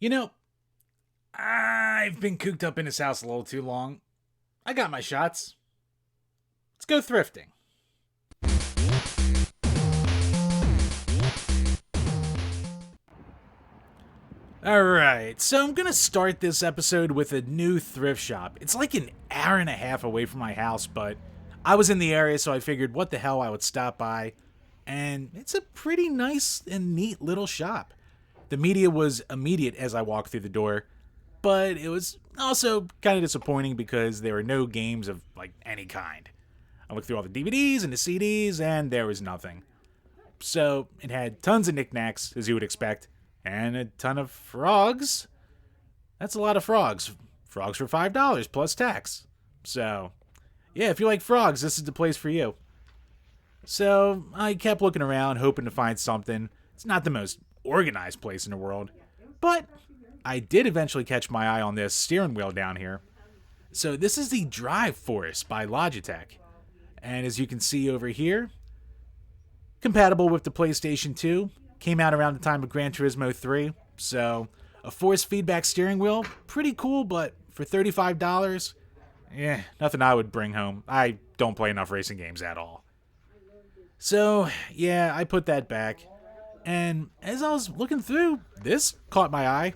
You know, I've been cooped up in this house a little too long. I got my shots. Let's go thrifting. Alright, so I'm gonna start this episode with a new thrift shop. It's like an hour and a half away from my house, but I was in the area, so I figured what the hell I would stop by. And it's a pretty nice and neat little shop. The media was immediate as I walked through the door, but it was also kind of disappointing because there were no games of like any kind. I looked through all the DVDs and the CDs, and there was nothing. So it had tons of knickknacks, as you would expect, and a ton of frogs. That's a lot of frogs. Frogs for $5 plus tax. So, yeah, if you like frogs, this is the place for you. So I kept looking around, hoping to find something. It's not the most organized place in the world, but I did eventually catch my eye on this steering wheel down here. So this is the Drive Force by Logitech. And as you can see over here, compatible with the PlayStation 2, came out around the time of Gran Turismo 3. So a force feedback steering wheel, pretty cool, but for $35, nothing I would bring home. I don't play enough racing games at all. So yeah, I put that back. And as I was looking through, this caught my eye.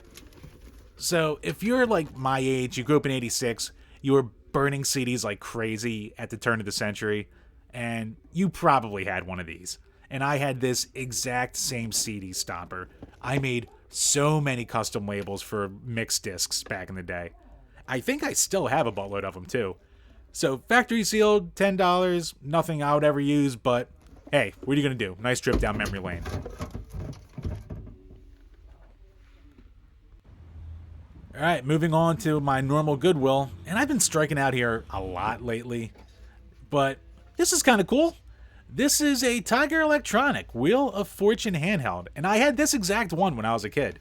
So if you're like my age, you grew up in 86, you were burning CDs like crazy at the turn of the century, and you probably had one of these. And I had this exact same CD stopper. I made so many custom labels for mixed discs back in the day. I think I still have a buttload of them too. So factory sealed, $10, nothing I would ever use, but hey, what are you going to do? Nice trip down memory lane. Alright, moving on to my normal Goodwill, and I've been striking out here a lot lately, but this is kind of cool. This is a Tiger Electronic Wheel of Fortune handheld, and I had this exact one when I was a kid.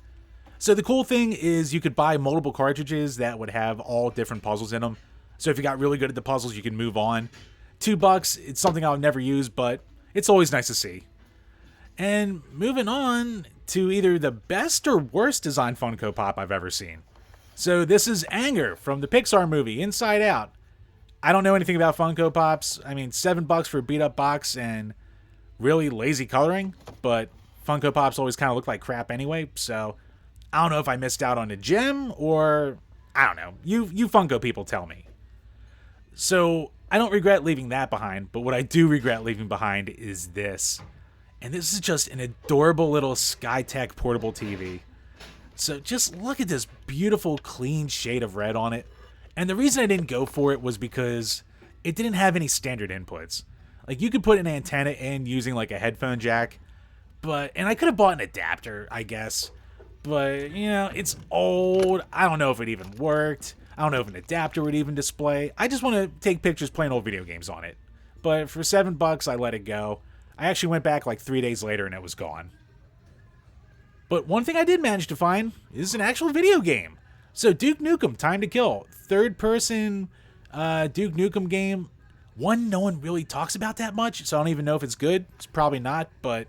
So the cool thing is you could buy multiple cartridges that would have all different puzzles in them. So if you got really good at the puzzles, you can move on. $2, it's something I'll never use, but it's always nice to see. And moving on to either the best or worst design Funko Pop I've ever seen. So this is Anger from the Pixar movie, Inside Out. I don't know anything about Funko Pops. I mean, $7 for a beat-up box and really lazy coloring, but Funko Pops always kind of look like crap anyway, so I don't know if I missed out on a gem or, I don't know. You Funko people tell me. So I don't regret leaving that behind, but what I do regret leaving behind is this. And this is just an adorable little Skytech Portable TV. So just look at this beautiful, clean shade of red on it. And the reason I didn't go for it was because it didn't have any standard inputs. Like, you could put an antenna in using, like, a headphone jack. And I could have bought an adapter, I guess. But, you know, it's old. I don't know if it even worked. I don't know if an adapter would even display. I just want to take pictures playing old video games on it. But for $7, I let it go. I actually went back, like, 3 days later, and it was gone. But one thing I did manage to find is an actual video game. So Duke Nukem Time to Kill. Third-person Duke Nukem game. One no one really talks about that much, so I don't even know if it's good. It's probably not, but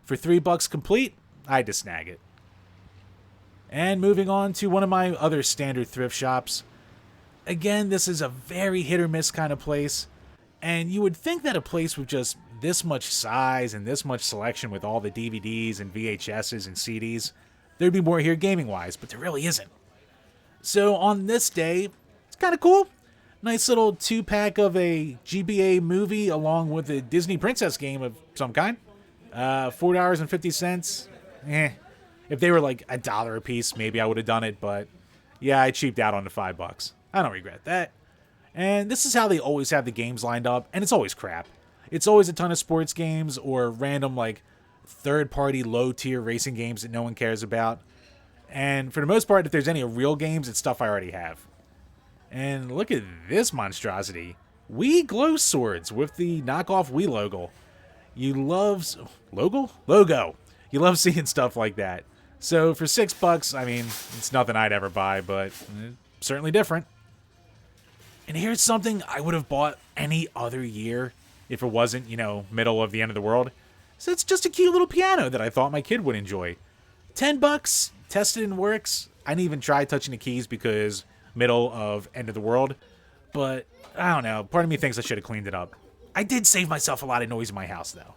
for $3 complete, I had to snag it. And moving on to one of my other standard thrift shops. Again, this is a very hit-or-miss kind of place. And you would think that a place with just this much size and this much selection with all the DVDs and VHSs and CDs, there'd be more here gaming-wise, but there really isn't. So on this day, it's kind of cool. Nice little 2-pack of a GBA movie along with a Disney Princess game of some kind. $4.50. If they were like $1 a piece, maybe I would have done it, but yeah, I cheaped out on the $5. I don't regret that. And this is how they always have the games lined up, and it's always crap. It's always a ton of sports games or random, like, third-party, low-tier racing games that no one cares about. And for the most part, if there's any real games, it's stuff I already have. And look at this monstrosity. Wii glow swords with the knockoff Wii logo. You love... Logo! You love seeing stuff like that. So for $6, I mean, it's nothing I'd ever buy, but certainly different. And here's something I would have bought any other year if it wasn't, you know, middle of the end of the world. So it's just a cute little piano that I thought my kid would enjoy. $10, tested and works. I didn't even try touching the keys because middle of end of the world. But I don't know. Part of me thinks I should have cleaned it up. I did save myself a lot of noise in my house, though.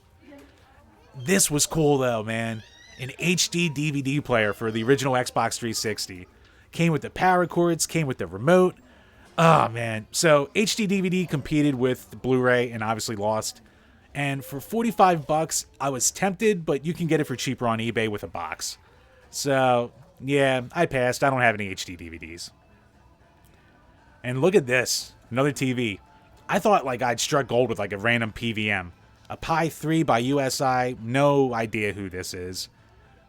This was cool, though, man. An HD DVD player for the original Xbox 360. Came with the power cords, came with the remote. Oh, man. So, HD DVD competed with the Blu-ray and obviously lost. And for $45, I was tempted, but you can get it for cheaper on eBay with a box. So, yeah, I passed. I don't have any HD DVDs. And look at this. Another TV. I thought like I'd struck gold with like a random PVM. A Pi 3 by USI. No idea who this is.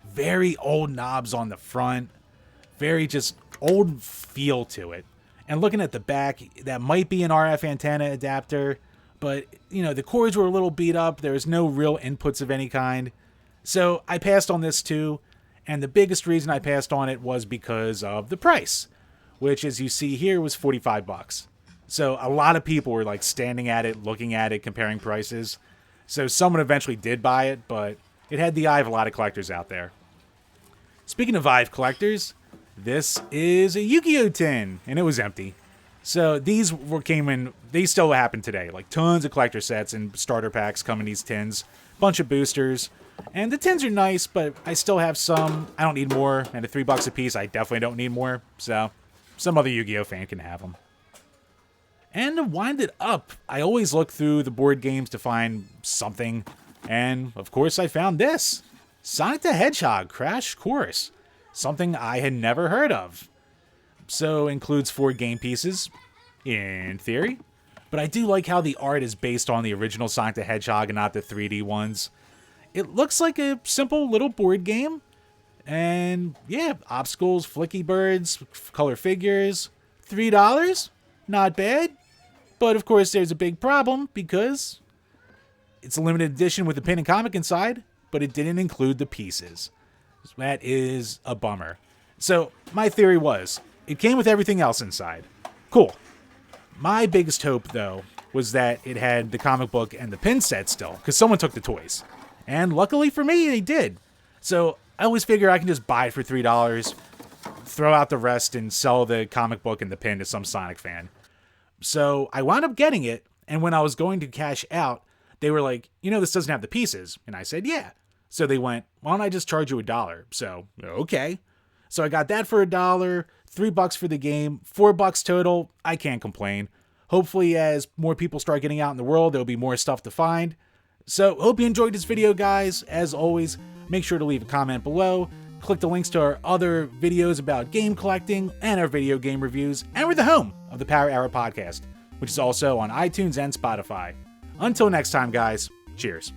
Very old knobs on the front. Very just old feel to it. And looking at the back, that might be an RF antenna adapter. But, you know, the cords were a little beat up. There was no real inputs of any kind. So I passed on this too. And the biggest reason I passed on it was because of the price. Which, as you see here, was $45. So a lot of people were like standing at it, looking at it, comparing prices. So someone eventually did buy it, but it had the eye of a lot of collectors out there. Speaking of eye of collectors, this is a Yukio Tin, and it was empty. So these they still happen today. Like tons of collector sets and starter packs come in these tins. Bunch of boosters. And the tins are nice, but I still have some. I don't need more. And at $3 a piece, I definitely don't need more. So some other Yu-Gi-Oh fan can have them. And to wind it up, I always look through the board games to find something. And, of course, I found this. Sonic the Hedgehog Crash Course. Something I had never heard of. So, includes 4 game pieces, in theory. But I do like how the art is based on the original Sonic the Hedgehog and not the 3D ones. It looks like a simple little board game. And, yeah, obstacles, flicky birds, color figures. $3? Not bad. But, of course, there's a big problem because it's a limited edition with a pin and comic inside, but it didn't include the pieces. That is a bummer. So, my theory was, it came with everything else inside. Cool. My biggest hope, though, was that it had the comic book and the pin set still, because someone took the toys. And luckily for me, they did. So, I always figure I can just buy it for $3, throw out the rest, and sell the comic book and the pin to some Sonic fan. So I wound up getting it, and when I was going to cash out, they were like, you know, this doesn't have the pieces. And I said, yeah. So they went, why don't I just charge you $1? So, okay. So I got that for $1, $3 for the game, $4 total. I can't complain. Hopefully, as more people start getting out in the world, there'll be more stuff to find. So, hope you enjoyed this video, guys. As always, make sure to leave a comment below. Click the links to our other videos about game collecting and our video game reviews. And we're the home of the Power Hour Podcast, which is also on iTunes and Spotify. Until next time, guys, cheers.